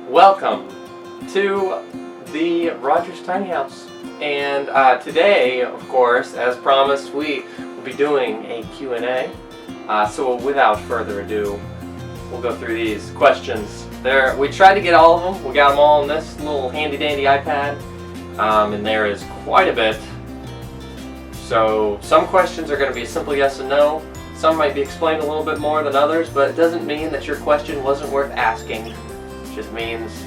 Welcome to the Rogers Tiny House. And today, of course, as promised, we will be doing a Q&A. So without further ado, we'll go through these questions. We tried to get all of them. We got them all on this little handy-dandy iPad. And there is quite a bit. So some questions are going to be a simple yes and no. Some might be explained a little bit more than others, but it doesn't mean that your question wasn't worth asking. It just means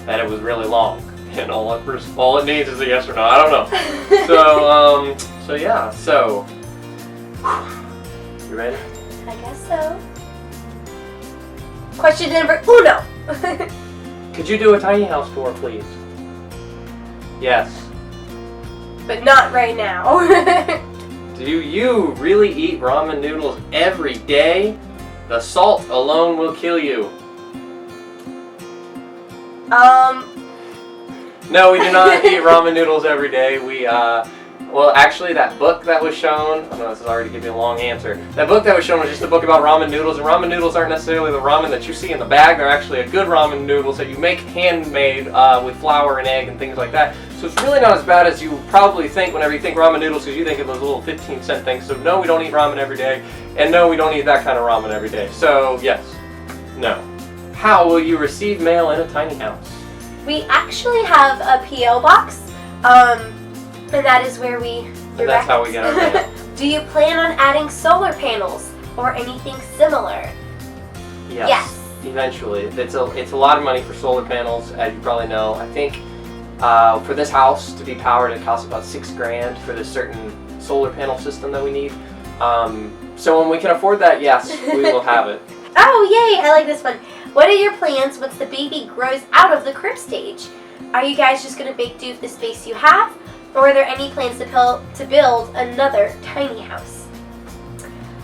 that it was really long. And all it needs is a yes or no. I don't know. So you ready? I guess so. Question number uno. Could you do a tiny house tour, please? Yes. But not right now. Do you really eat ramen noodles every day? The salt alone will kill you. No, we do not eat ramen noodles every day. Well, actually, that book that was shown, I know this is already giving me a long answer. That book that was shown was just a book about ramen noodles, and ramen noodles aren't necessarily the ramen that you see in the bag. They're actually a good ramen noodles that you make handmade with flour and egg and things like that. So it's really not as bad as you probably think whenever you think ramen noodles, because you think of those little 15-cent things. So no, we don't eat ramen every day, and no, we don't eat that kind of ramen every day. So yes, no. How will you receive mail in a tiny house? We actually have a P.O. box, and that is where we direct. And that's how we get our mail. Do you plan on adding solar panels or anything similar? Yes. Eventually. It's a lot of money for solar panels, as you probably know. I think for this house to be powered, it costs about $6,000 for this certain solar panel system that we need. So when we can afford that, yes, we will have it. Oh, yay! I like this one. What are your plans once the baby grows out of the crib stage? Are you guys just going to make do with the space you have? Or are there any plans to build another tiny house?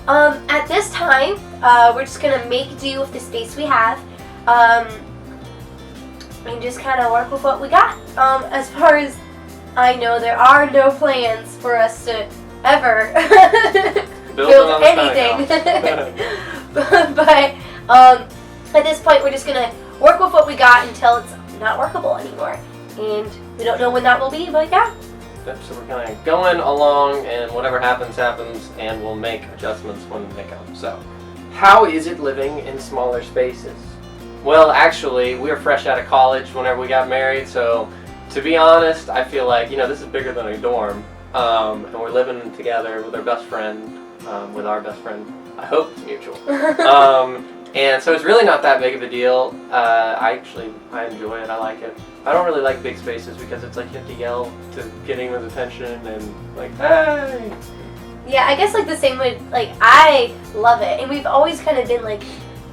At this time, we're just going to make do with the space we have. And just kind of work with what we got. As far as I know, there are no plans for us to ever build anything. But at this point, we're just going to work with what we got until it's not workable anymore. And we don't know when that will be, but yeah. Yep, so we're kind of going along, and whatever happens, happens, and we'll make adjustments when they come. So, how is it living in smaller spaces? Well, actually, we were fresh out of college whenever we got married, so to be honest, I feel like, this is bigger than a dorm, and we're living together with our best friend, I hope it's mutual, and so it's really not that big of a deal. I enjoy it, I like it. I don't really like big spaces because it's like you have to yell to get anyone's attention and like, hey! Yeah, I guess like the same way, like I love it, and we've always kind of been like,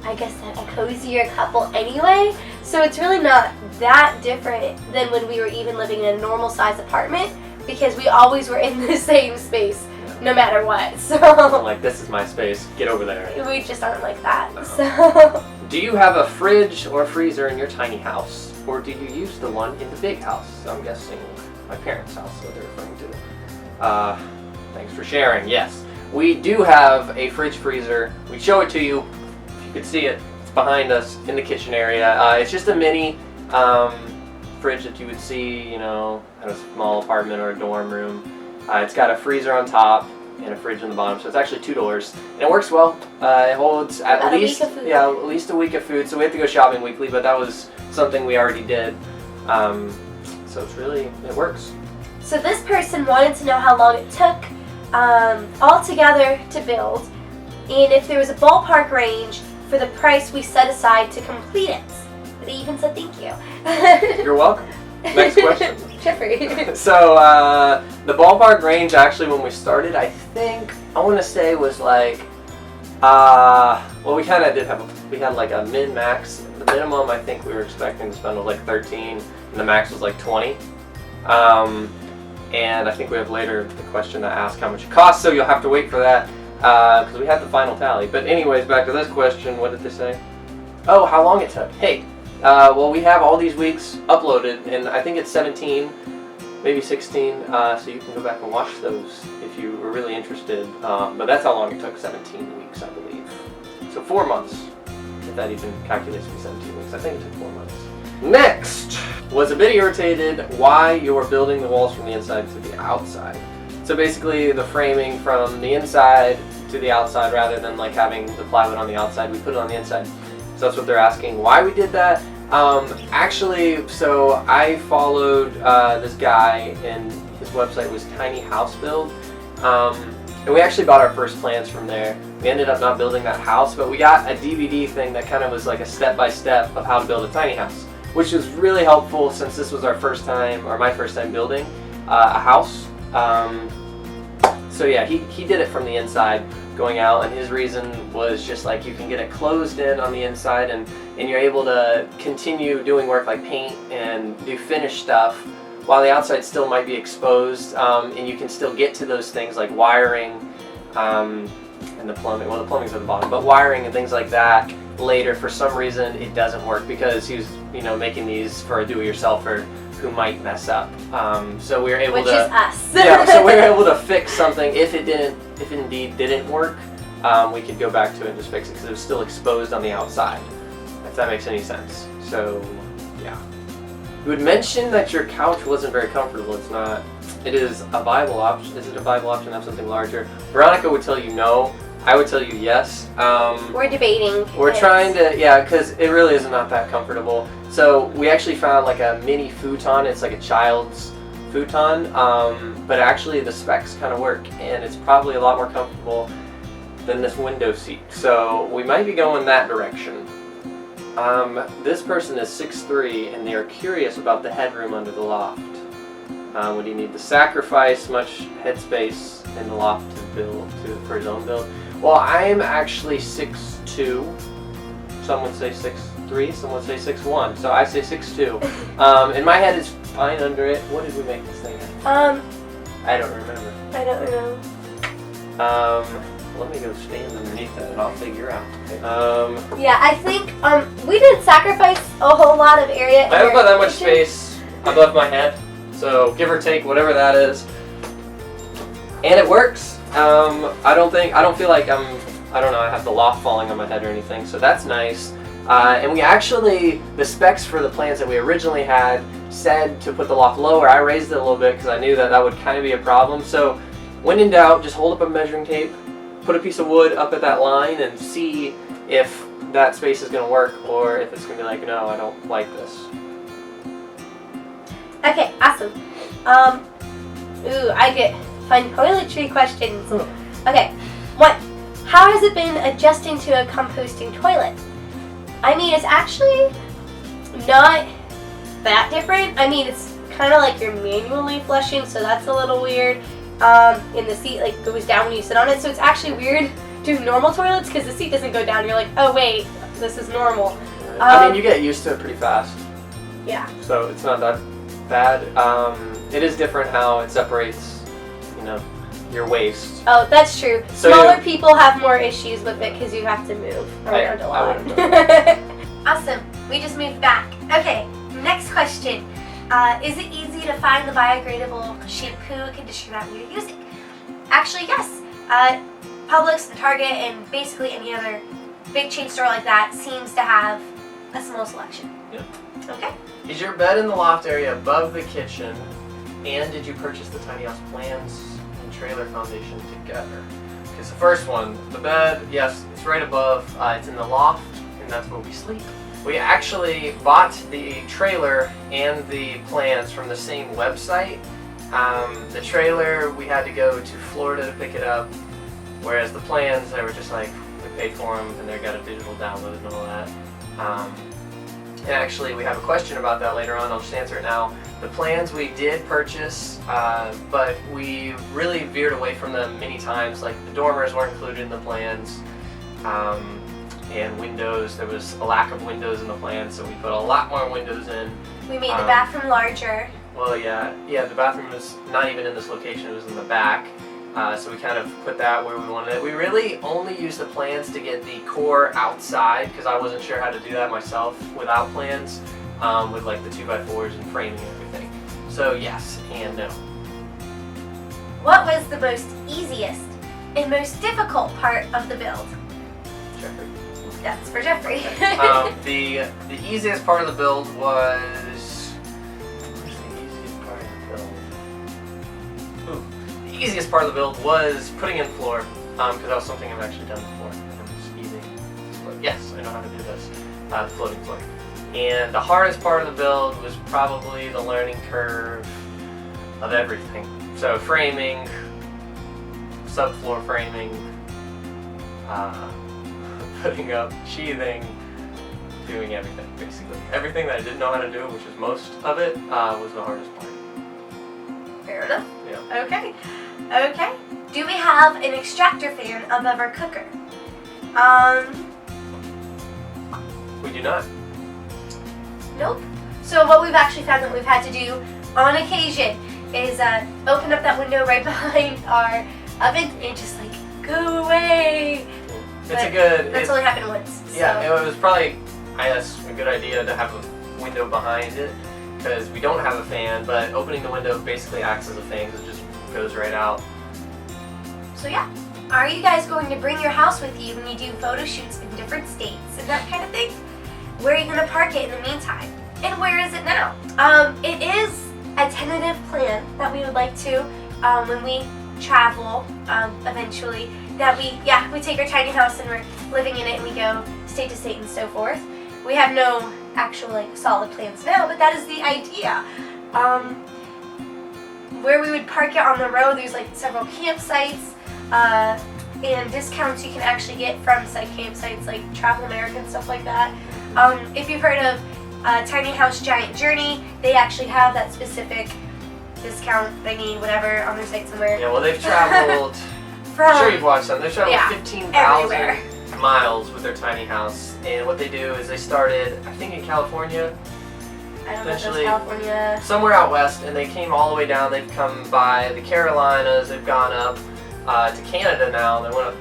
I guess a cozier couple anyway, so it's really not that different than when we were even living in a normal size apartment, because we always were in the same space no matter what. So I'm like, this is my space, get over there. We just aren't like that. No. So do you have a fridge or freezer in your tiny house, or do you use the one in the big house? I'm guessing my parents' house is what they're referring to. Thanks for sharing. Yes, we do have a fridge freezer. We show it to you. You can see it. It's behind us in the kitchen area. It's just a mini fridge that you would see, at a small apartment or a dorm room. It's got a freezer on top and a fridge on the bottom, so it's actually 2 doors, and it works well. It holds at least a week of food. So we have to go shopping weekly, but that was something we already did. So it works. So this person wanted to know how long it took altogether to build, and if there was a ballpark range for the price we set aside to complete it. They even said thank you. You're welcome. Next question. Jeffrey. So the ballpark range, actually, when we started, I want to say was like, we kind of we had like a min-max. The minimum I think we were expecting to spend was like 13, and the max was like 20. And I think we have later the question that asks how much it costs, so you'll have to wait for that, because we have the final tally. But anyways, back to this question, what did they say? Oh, how long it took. Hey, well, we have all these weeks uploaded, and I think it's 17, maybe 16, so you can go back and watch those if you were really interested. But that's how long it took, 17 weeks, I believe. So 4 months, if that even calculates to be 17 weeks. I think it took 4 months. Next, was a bit irritated why you were building the walls from the inside to the outside. So basically the framing from the inside to the outside rather than like having the plywood on the outside, we put it on the inside. So that's what they're asking why we did that. Actually, so I followed this guy and his website was Tiny House Build. And we actually bought our first plans from there. We ended up not building that house, but we got a DVD thing that kind of was like a step-by-step of how to build a tiny house, which was really helpful since this was our first time, or my first time building a house. So yeah, he did it from the inside going out, and his reason was just like you can get it closed in on the inside and you're able to continue doing work like paint and do finished stuff while the outside still might be exposed, and you can still get to those things like wiring and the plumbing. Well, the plumbing's at the bottom, but wiring and things like that later, for some reason, it doesn't work because he was, making these for a do-it-yourselfer who might mess up. So we were able Which is us. Yeah, so we were able to fix something. If it indeed didn't work, we could go back to it and just fix it because it was still exposed on the outside. If that makes any sense. So, yeah. You would mention that your couch wasn't very comfortable. It's not. It is a viable option. Is it a viable option to have something larger? Veronica would tell you no. I would tell you yes. We're debating. We're trying to, because it really is not that comfortable. So we actually found like a mini futon. It's like a child's futon, but actually the specs kind of work, and it's probably a lot more comfortable than this window seat. So we might be going that direction. This person is 6'3", and they are curious about the headroom under the loft. Would he need to sacrifice much headspace in the loft to build for his own build? Well, I'm actually 6'2". Some would say 6'3", some would say 6'1". So I say 6'2". And my head is fine under it. What did we make this thing at? I don't remember. I don't know. Let me go stand underneath that and I'll figure out. Yeah, I think we didn't sacrifice a whole lot of area. I haven't got that much space above my head, so give or take whatever that is, and it works. I don't feel like I don't know, I have the loft falling on my head or anything, so that's nice. And we actually, the specs for the plans that we originally had said to put the loft lower. I raised it a little bit because I knew that would kind of be a problem. So when in doubt, just hold up a measuring tape, put a piece of wood up at that line and see if that space is going to work or if it's going to be like, no, I don't like this. Okay, awesome. I get fun toiletry questions. Okay, 1. How has it been adjusting to a composting toilet? I mean, it's actually not that different. I mean, it's kind of like you're manually flushing, so that's a little weird. And the seat like goes down when you sit on it, so it's actually weird doing normal toilets because the seat doesn't go down. You're like, oh wait, this is normal. I mean, you get used to it pretty fast. Yeah. So it's not that bad. It is different how it separates, your waste. Oh, that's true. So Smaller people have more issues with it because you have to move around a lot. Awesome. We just moved back. Okay, next question. Is it easy to find the biodegradable shampoo and conditioner that you're using? Actually, yes. Publix, Target, and basically any other big chain store like that seems to have a small selection. Yep. Okay. Is your bed in the loft area above the kitchen? And did you purchase the tiny house plans and trailer foundation together? Because the first one, the bed, yes, it's right above. It's in the loft, and that's where we sleep. We actually bought the trailer and the plans from the same website. The trailer, we had to go to Florida to pick it up, whereas the plans, they were just like, we paid for them and they got a digital download and all that. And actually, we have a question about that later on. I'll just answer it now. The plans we did purchase, but we really veered away from them many times. Like the dormers weren't included in the plans. And windows, there was a lack of windows in the plan, so we put a lot more windows in. We made the bathroom larger. Well, yeah, the bathroom was not even in this location, it was in the back. So we kind of put that where we wanted it. We really only used the plans to get the core outside, because I wasn't sure how to do that myself without plans, with like the 2x4s and framing and everything. So yes and no. What was the most easiest and most difficult part of the build? Jeffrey. That's for Jeffrey. The easiest part of the build was. What's the easiest part of the build? Ooh, the easiest part of the build was putting in floor, because that was something I've actually done before. It was easy. Yes, I know how to do this. The floating floor. And the hardest part of the build was probably the learning curve of everything. So framing, subfloor framing, putting up sheathing, doing everything basically. Everything that I didn't know how to do, which is most of it, was the hardest part. Fair enough. Yeah. Okay. Okay. Do we have an extractor fan above our cooker? We do not. Nope. So what we've actually found that we've had to do on occasion is open up that window right behind our oven and just like go away. That's only happened once. Yeah, so. it was probably, I guess, a good idea to have a window behind it because we don't have a fan, but opening the window basically acts as a fan because it just goes right out. So yeah, are you guys going to bring your house with you when you do photo shoots in different states and that kind of thing? Where are you going to park it in the meantime? And where is it now? It is a tentative plan that we would like to, when we travel, eventually, that we take our tiny house and we're living in it and we go state to state and so forth. We have no actual like solid plans now, but that is the idea. Where we would park it on the road, there's like several campsites, and discounts you can actually get from said campsites like Travel America and stuff like that. If you've heard of Tiny House Giant Journey, they actually have that specific discount thingy, whatever, on their site somewhere. Yeah, well, they've traveled. I'm sure you've watched them. They've traveled 15,000 miles with their tiny house, and what they do is they started, I think, in California. I don't know if it was California. Somewhere out west, and they came all the way down. They've come by the Carolinas. They've gone up to Canada now. They went up,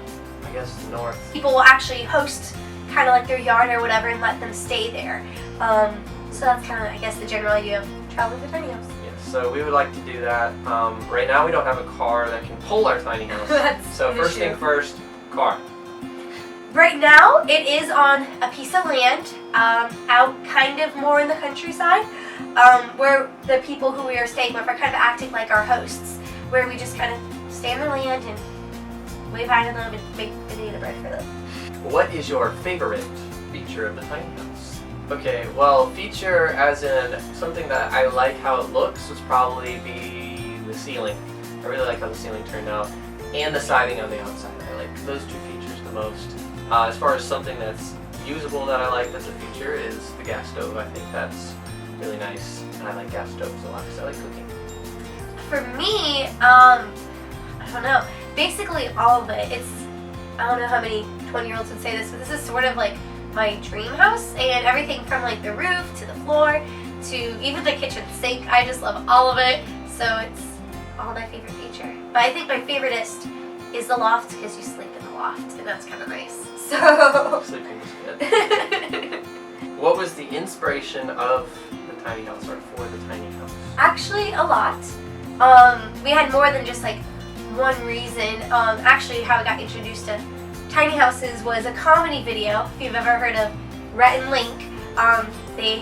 I guess, north. People will actually host kind of like their yard or whatever and let them stay there. So that's kind of, I guess, the general idea of traveling with a tiny house. Yes, so we would like to do that. Right now we don't have a car that can pull our tiny house. So first thing first, car. Right now it is on a piece of land out kind of more in the countryside, where the people who we are staying with are kind of acting like our hosts, where we just kind of stay on the land and wave hi to them and make banana bread for them. What is your favorite feature of the tiny house? Okay, well, feature as in something that I like how it looks would probably be the ceiling. I really like how the ceiling turned out, and the siding on the outside. I like those two features the most. As far as something that's usable that I like that's a feature is the gas stove. I think that's really nice, and I like gas stoves a lot because I like cooking. For me, I don't know. Basically all of it. I don't know how many 20-year-olds would say this, but this is sort of like my dream house, and everything from like the roof to the floor to even the kitchen sink. I just love all of it, so it's all my favorite feature. But I think my favoriteest is the loft because you sleep in the loft, and that's kind of nice. So sleeping is good. What was the inspiration of the tiny house, or for the tiny house? Actually, a lot. We had more than just like one reason. Actually, how I got introduced to tiny houses was a comedy video. If you've ever heard of Rhett and Link, they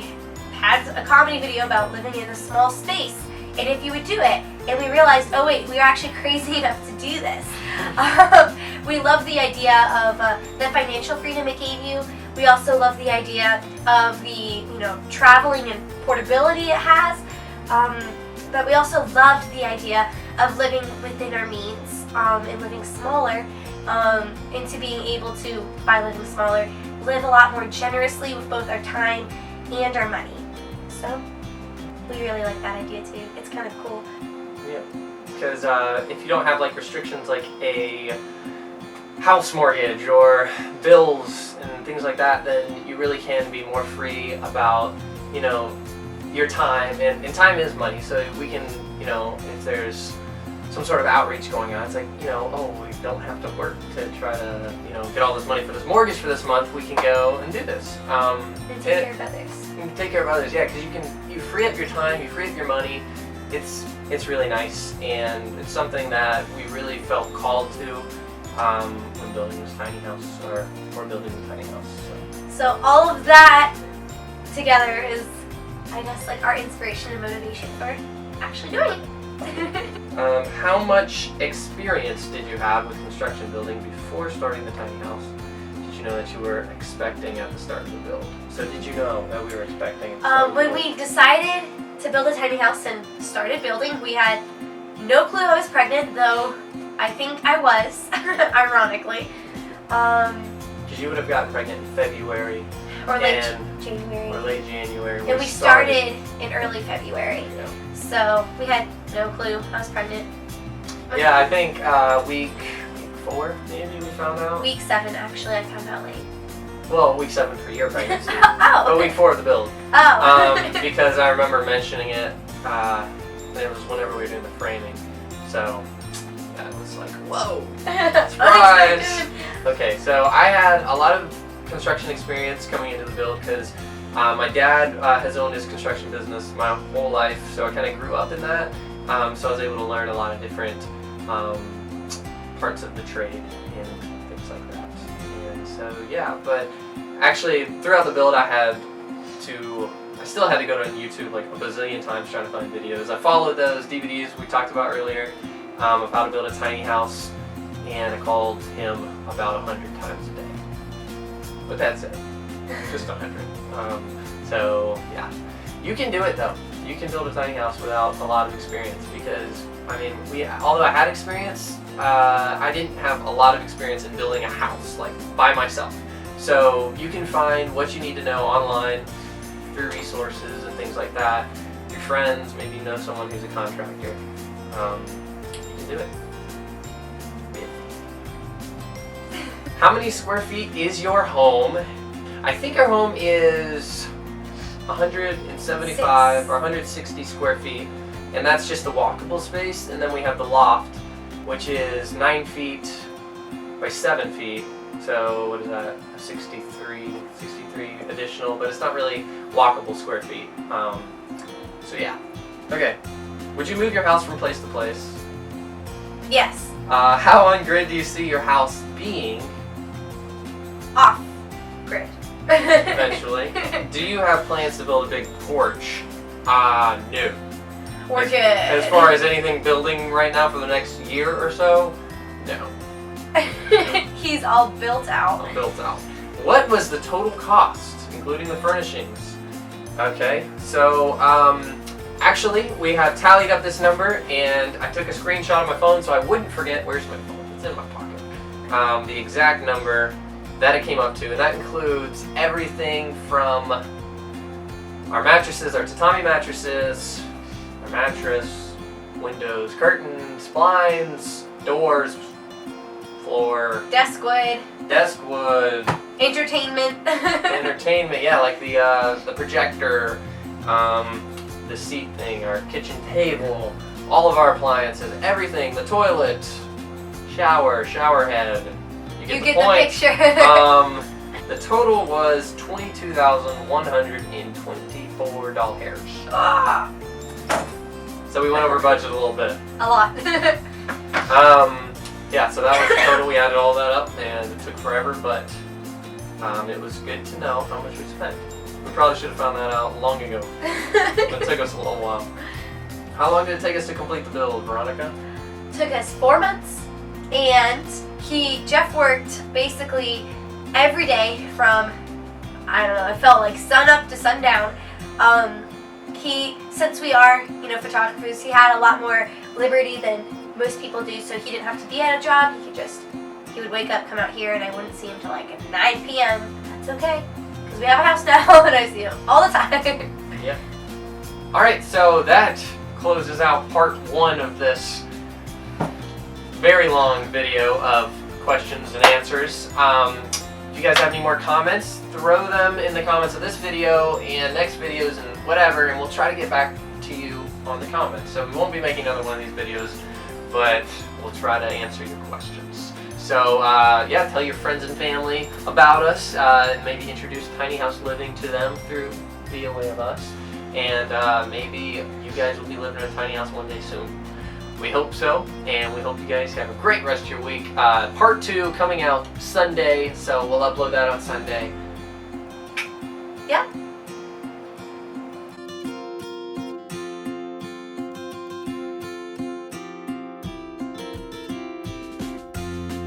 had a comedy video about living in a small space, and if you would do it, and we realized, oh wait, we were actually crazy enough to do this. We love the idea of the financial freedom it gave you. We also love the idea of the traveling and portability it has. But we also loved the idea of living within our means and living smaller, and to being able to, by living smaller, live a lot more generously with both our time and our money. So we really like that idea too. It's kind of cool. Yeah, because if you don't have like restrictions like a house mortgage or bills and things like that, then you really can be more free about your time, and time is money, so we can, if there's some sort of outreach going on, it's like, oh, we don't have to work to try to, get all this money for this mortgage for this month, we can go and do this. And take care of others. And take care of others, yeah, because you free up your time, you free up your money. It's really nice, and it's something that we really felt called to when building this tiny house, or building the tiny house. So. So all of that together is, I guess, like our inspiration and motivation for actually doing it. How much experience did you have with construction building before starting the tiny house? Did you know that you were expecting at the start of the build? So did you know that we were expecting at the start of the When build? we decided to build a tiny house and started building, we had no clue I was pregnant, though I think I was, ironically. Because you would have gotten pregnant in February Or late and January. or late January. And we started in early February. Yeah. So we had no clue I was pregnant. Yeah, I think week 4 maybe we found out. Week 7, actually, I found out late. Well, week 7 for your pregnancy. Oh. But week 4 of the build. Oh. Because I remember mentioning it. It was whenever we were doing the framing. So that was like, whoa. Surprise! Unexpected. Okay, so I had a lot of construction experience coming into the build because my dad has owned his construction business my whole life, so I kind of grew up in that. So I was able to learn a lot of different parts of the trade and things like that. And so yeah, but actually throughout the build I still had to go to YouTube like a bazillion times trying to find videos. I followed those DVDs we talked about earlier of how to build a tiny house, and I called him about 100 times a day. But that's it, just 100. So yeah, you can do it though. You can build a tiny house without a lot of experience because, I mean, although I had experience, I didn't have a lot of experience in building a house like by myself. So you can find what you need to know online through resources and things like that. Your friends, maybe you know someone who's a contractor. You can do it. How many square feet is your home? I think our home is 175 or 160 square feet, and that's just the walkable space. And then we have the loft, which is 9 feet by 7 feet. So what is that? 63 additional, but it's not really walkable square feet. So yeah. Okay. Would you move your house from place to place? Yes. How on grid do you see your house being Off grid. eventually? Do you have plans to build a big porch? No. We're as, good. As far as anything building right now for the next year or so, no. He's all built out. All built out. What was the total cost, including the furnishings? Okay, so actually we have tallied up this number, and I took a screenshot on my phone so I wouldn't forget. Where's my phone? It's in my pocket. The exact number that it came up to, and that includes everything from our mattresses, our tatami mattresses, our mattress, windows, curtains, blinds, doors, floor, Desk wood. desk wood, Entertainment. entertainment, yeah, like the projector, the seat thing, our kitchen table, all of our appliances, everything, the toilet, shower head. You the get point. the picture. The total was $22,124. Ah, So we went over budget a little bit. a lot. Yeah, so that was the total. We added all that up, and it took forever, but it was good to know how much we spent. We probably should have found that out long ago. It took us a little while. How long did it take us to complete the build, Veronica? Took us 4 months, and Jeff worked basically every day from, I don't know, it felt like sun up to sundown. Since we are, photographers, he had a lot more liberty than most people do, so he didn't have to be at a job. He would wake up, come out here, and I wouldn't see him till like at 9 p.m. That's okay, because we have a house now, and I see him all the time. Yeah. Alright, so that closes out part 1 of this very long video of questions and answers. If you guys have any more comments, throw them in the comments of this video and next videos and whatever, and we'll try to get back to you on the comments. So we won't be making another one of these videos, but we'll try to answer your questions. So yeah, tell your friends and family about us, and maybe introduce tiny house living to them via way of us, and maybe you guys will be living in a tiny house one day soon. We hope so, and we hope you guys have a great rest of your week. Part 2 coming out Sunday, so we'll upload that on Sunday. Yeah.